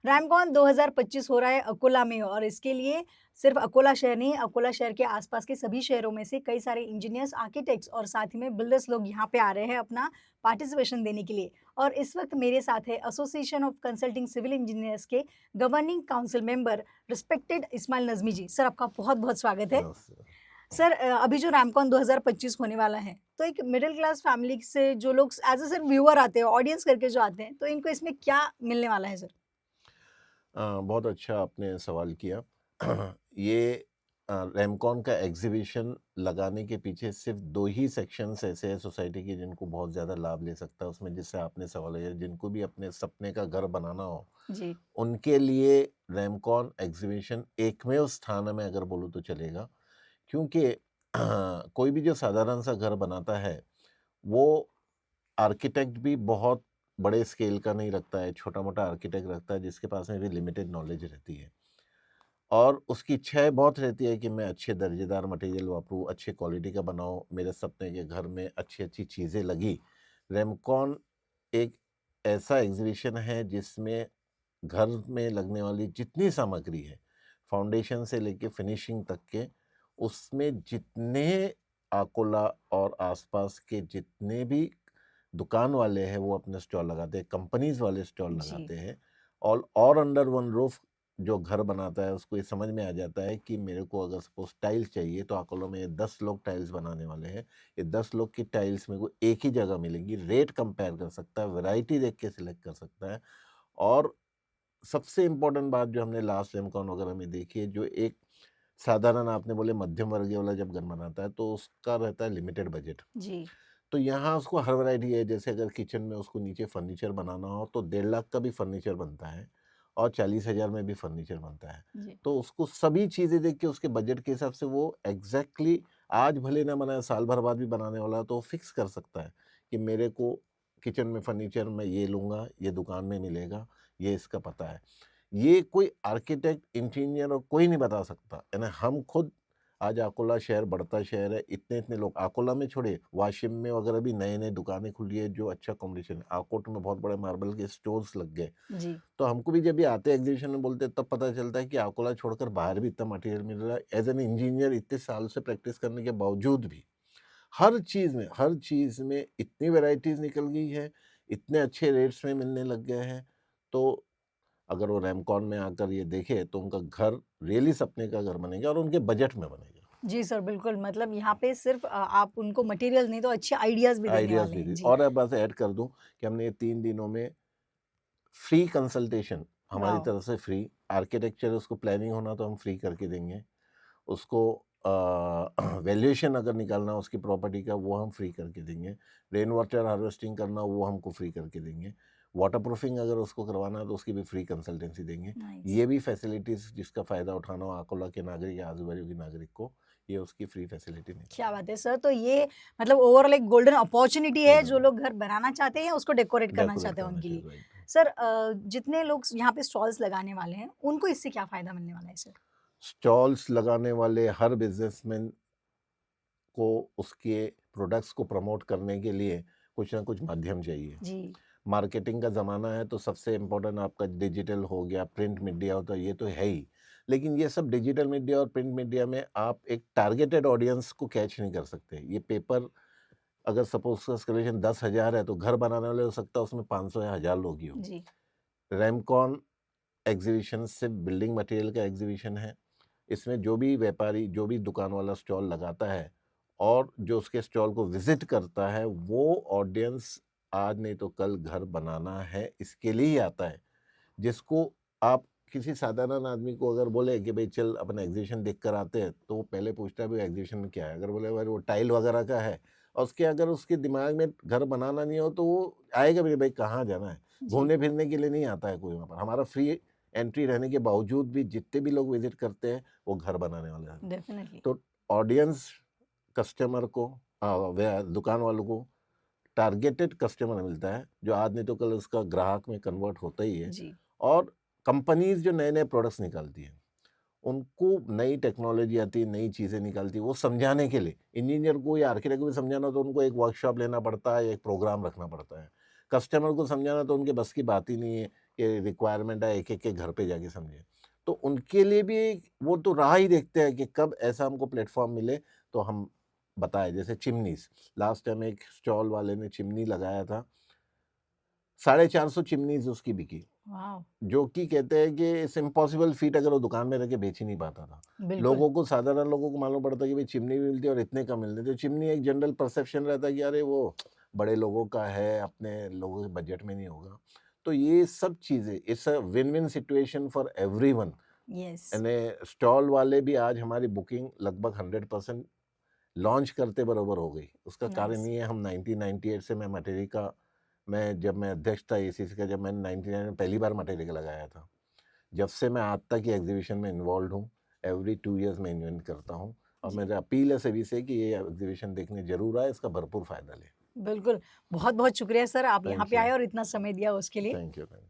रैमकॉन 2025 हो रहा है अकोला में और इसके लिए सिर्फ अकोला शहर नहीं, अकोला शहर के आसपास के सभी शहरों में से कई सारे इंजीनियर्स, आर्किटेक्ट्स और साथ ही में बिल्डर्स लोग यहाँ पे आ रहे हैं अपना पार्टिसिपेशन देने के लिए। और इस वक्त मेरे साथ है association of consulting civil engineers के governing council member respected Ismail Nazmi ji. Sir आपका बहुत-बहुत स्वागत है। नमस्ते। सर अभी जो रैमकॉन 2025 होने वाला है, तो एक मिडिल क्लास फैमिली से जो लोग एज़ अ सिर्फ व्यूअर आते हैं, ऑडियंस करके जो आते हैं, तो इनको इसमें क्या मिलने वाला है सर? बहुत अच्छा आपने सवाल किया। ये रैमकॉन का एग्ज़िबिशन लगाने के पीछे सिर्फ़ 2 ही सेक्शंस ऐसे हैं सोसाइटी के जिनको बहुत ज़्यादा लाभ ले सकता है उसमें, जिससे आपने सवाल किया, जिनको भी अपने सपने का घर बनाना हो, जी, उनके लिए रैमकॉन एग्ज़िबिशन एकमेव स्थान में अगर बोलूँ तो चलेगा। क्योंकि कोई भी जो साधारण सा घर बनाता है, वो आर्किटेक्ट भी बहुत बड़े स्केल का नहीं रखता है, छोटा-मोटा आर्किटेक्ट रखता है जिसके पास में भी लिमिटेड नॉलेज रहती है। और उसकी इच्छाएँ बहुत रहती है कि मैं अच्छे दर्जेदार मटेरियल वापरूँ, अच्छे क्वालिटी का बनाऊँ, मेरे सपने के घर में अच्छी-अच्छी चीज़ें लगी। रेमकॉन एक ऐसा एग्ज़िबिशन है जिसमें घर में लगने वाली जितनी सामग्री है, फाउंडेशन से लेके फिनिशिंग तक के, उसमें जितने अकोला और आस-पास के जितने भी दुकान वाले हैं वो अपने स्टॉल लगाते हैं, कंपनीज़ वाले स्टॉल जी। लगाते हैं। और अंडर वन रूफ जो घर बनाता है उसको ये समझ में आ जाता है कि मेरे को अगर सपोज़ टाइल्स चाहिए तो अकोला में ये 10 लोग टाइल्स बनाने वाले हैं। ये 10 लोग की टाइल्स मेरे को एक ही जगह मिलेंगी, रेट कंपेयर कर सकता है, वैरायटी देख के सिलेक्ट कर सकता है। और सबसे इम्पोर्टेंट बात जो हमने लास्ट एमकॉन वगैरह में देखी है, जो एक साधारण आपने बोले मध्यम वर्गीय वाला जब घर बनाता है तो उसका रहता है लिमिटेड बजट। जी, तो यहाँ उसको हर वैरायटी है, जैसे अगर किचन में उसको नीचे फर्नीचर बनाना हो तो 1.5 लाख का भी फर्नीचर बनता है और 40,000 में भी फर्नीचर बनता है। जी। तो उसको सभी चीज़ें देख के उसके बजट के हिसाब से वो एग्ज़ैक्टली आज भले ना बनाए, साल भर बाद भी बनाने वाला है, तो वो फिक्स कर सकता है कि मेरे को किचन में फर्नीचर मैं ये लूँगा, ये दुकान में मिलेगा, ये इसका पता है। ये कोई आर्किटेक्ट, इंजीनियर और कोई नहीं बता सकता, है ना? हम खुद आज अकोला शहर बढ़ता शहर है, इतने-इतने लोग अकोला में छोड़िए, वाशिम में वगैरह भी नए-नए दुकानें खुली है जो अच्छा कॉम्पिटिशन है। आकोट में बहुत बड़े मार्बल के स्टोर्स लग गए। जी, तो हमको भी जब ये आते हैं एग्ज़िबिशन में बोलते हैं तब पता चलता है कि अकोला छोड़कर बाहर भी इतना मटेरियल मिल रहा है। एज़ एन इंजीनियर इतने साल से प्रैक्टिस करने के बावजूद भी हर चीज़ में इतनी वैराइटीज़ निकल गई है, इतने अच्छे रेट्स में मिलने लग गए हैं। तो अगर वो रैमकॉन में आकर ये देखें तो उनका घर रियली सपने का घर बनेगा और उनके बजट में बनेगा। जी सर, बिल्कुल मतलब यहाँ पे सिर्फ आप उनको मटेरियल नहीं तो अच्छे आइडियाज़ भी देने आइडियाज़ वाले भी हैं। दी जी, और अब बस ऐड कर दूँ कि हमने ये 3 दिनों में फ्री कंसल्टेशन हमारी वाओ! तरफ से फ्री, आर्किटेक्चर उसको प्लानिंग होना तो हम फ्री करके देंगे। उसको वैल्यूएशन अगर निकालना हो उसकी प्रॉपर्टी का वो हम फ्री करके देंगे। रेन वाटर हार्वेस्टिंग करना हो वो हमको फ्री करके देंगे। वाटरप्रूफिंग अगर उसको करवाना है तो उसकी भी फ्री कंसल्टेंसी देंगे। नाइस। ये भी फैसिलिटीज़ जिसका फ़ायदा उठाना हो अकोला के नागरिक या आजू-बाजू के नागरिक को, ये उसकी फ्री फैसिलिटी क्या निकाल बात है सर! तो ये मतलब ओवरऑल एक गोल्डन अपॉर्च्युनिटी है, जो देंगे। लोग घर बनाना चाहते हैं, उसको डेकोरेट करना डेकोरेट चाहते हैं करना उनके लिए। चाहिए, राइट। सर जितने लोग यहाँ पे स्टॉल्स लगाने वाले हैं, उनको इससे क्या फ़ायदा मिलने वाला है सर? स्टॉल्स लगाने वाले हर बिज़नेसमैन को उसके प्रोडक्ट्स को प्रमोट करने के लिए कुछ ना कुछ माध्यम चाहिए। जी, मार्केटिंग का ज़माना है तो सबसे इम्पोर्टेंट आपका डिजिटल हो गया, प्रिंट मीडिया होता है, ये तो है ही। लेकिन ये सब डिजिटल मीडिया और प्रिंट मीडिया में आप एक टारगेटेड ऑडियंस को कैच नहीं कर सकते। ये पेपर अगर सपोज़ उसका सर्कुलेशन 10,000 है तो घर बनाने वाले हो सकता है उसमें 500 या 1000 लोग ही हों। जी, रैमकॉन एग्ज़िबिशन सिर्फ़ बिल्डिंग मटेरियल का एग्ज़िबिशन है। इसमें जो भी व्यापारी, जो भी दुकान वाला स्टॉल लगाता है और जो उसके स्टॉल को विज़िट करता है, वो ऑडियंस आज नहीं तो कल घर बनाना है, इसके लिए ही आता है। जिसको आप किसी साधारण आदमी को अगर बोले कि भई चल अपना एग्ज़िबिशन देख कर आते हैं, तो वो पहले पूछता है भई एग्ज़िबिशन में क्या है? अगर बोले भाई वो टाइल वगैरह का है और उसके अगर उसके दिमाग में घर बनाना नहीं हो तो वो आएगा भी नहीं, भाई कहाँ जाना है? जी, घूमने-फिरने के लिए नहीं आता है कोई वहाँ पर। हमारा फ्री एंट्री रहने के बावजूद भी जितने भी लोग विज़िट करते हैं, वो घर बनाने वाले हैं। डेफ़िनिटली। तो ऑडियंस कस्टमर को वे दुकान वालों को टारगेटेड कस्टमर मिलता है, जो आज नहीं तो कल उसका ग्राहक में कन्वर्ट होता ही है। जी, और कंपनीज़ जो नए-नए प्रोडक्ट्स निकालती हैं, उनको नई टेक्नोलॉजी आती है, नई चीज़ें निकालती है, वो समझाने के लिए इंजीनियर को या आर्किटेक्ट को भी समझाना हो तो उनको एक वर्कशॉप लेना पड़ता है, एक प्रोग्राम रखना पड़ता है। कस्टमर को समझाना तो उनके बस की बात ही नहीं है ये रिक्वायरमेंट है, एक-एक के घर पे जाके समझें। तो उनके लिए भी वो तो राह ही देखते हैं कि कब ऐसा हमको प्लेटफ़ॉर्म मिले तो हम बताएँ। जैसे चिमनीज़, लास्ट टाइम एक स्टॉल वाले ने चिमनी लगाया था, 450 चिमनीज़ उसकी बिकी। वाओ! जो कि कहते हैं कि इट्स इम्पॉसिबल फीट, अगर वो दुकान में रह के बेच ही नहीं पाता था। बिल्कुल। लोगों को, साधारण लोगों को मालूम पड़ता है कि भाई चिमनी भी मिलती है और इतने कम मिलते हैं। तो चिमनी एक जनरल परसेप्शन रहता है कि अरे वो बड़े लोगों का है, अपने लोगों के बजट में नहीं होगा। तो ये सब चीज़ें, it's a win win situation for everyone. Yes. यानी स्टॉल वाले भी आज हमारी बुकिंग लगभग 100% लॉन्च करते बरोबर हो गई। उसका कारण नाइस। ये है, हम 1998 से मैं जब मैं अध्यक्ष था एसीसी का, जब मैंने 99 में पहली बार मटेरियल का लगाया था। जब से मैं आज तक ये एग्ज़ीबिशन में इन्वॉल्व्ड हूँ, एवरी 2 इयर्स मैं इवेंट करता हूँ और जी, मेरा अपील है सभी से कि ये एग्ज़ीबिशन देखने ज़रूर आएँ, इसका भरपूर फ़ायदा लें। बिल्कुल। बहुत-बहुत शुक्रिया सर, आप यहाँ थैंक पे यू, आए और इतना समय दिया उसके लिए। Thank you, thank you.